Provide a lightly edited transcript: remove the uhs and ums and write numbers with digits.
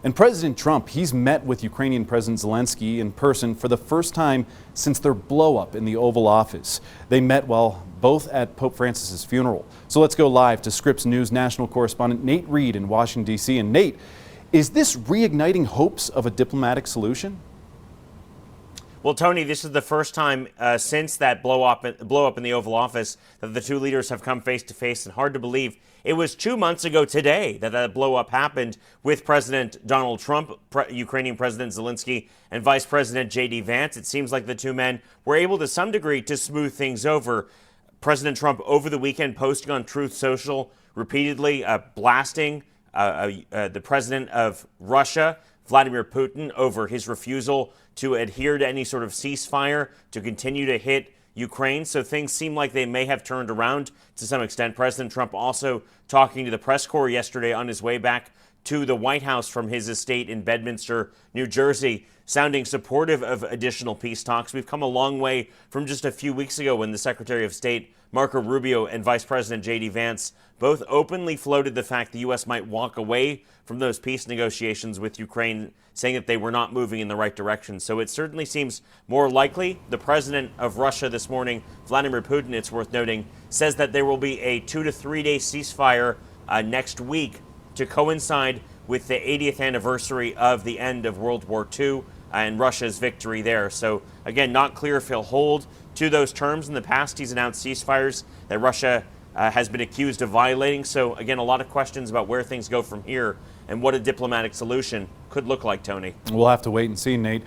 And President Trump, he's met with Ukrainian President Zelensky in person for the first time since their blow-up in the Oval Office. They met while both at Pope Francis's funeral. So let's go live to Scripps News national correspondent Nate Reed in Washington, D.C. And Nate, is this reigniting hopes of a diplomatic solution? Well, Tony, this is the first time since that blow up in the Oval Office that the two leaders have come face to face, and hard to believe it was 2 months ago today that blow up happened with President Donald Trump, Ukrainian President Zelensky, and Vice President J.D. Vance. It seems like the two men were able to some degree to smooth things over. President Trump over the weekend posting on Truth Social repeatedly blasting the president of Russia, Vladimir Putin, over his refusal to adhere to any sort of ceasefire, to continue to hit Ukraine. So things seem like they may have turned around to some extent. President Trump also talking to the press corps yesterday on his way back to the White House from his estate in Bedminster, New Jersey, sounding supportive of additional peace talks. We've come a long way from just a few weeks ago when the Secretary of State, Marco Rubio, and Vice President J.D. Vance both openly floated the fact the U.S. might walk away from those peace negotiations with Ukraine, saying that they were not moving in the right direction. So it certainly seems more likely. The president of Russia this morning, Vladimir Putin, it's worth noting, says that there will be a 2 to 3 day ceasefire next week to coincide with the 80th anniversary of the end of World War II and Russia's victory there. So again, not clear if he'll hold to those terms. In the past, he's announced ceasefires that Russia has been accused of violating. So again, a lot of questions about where things go from here and what a diplomatic solution could look like, Tony. We'll have to wait and see, Nate.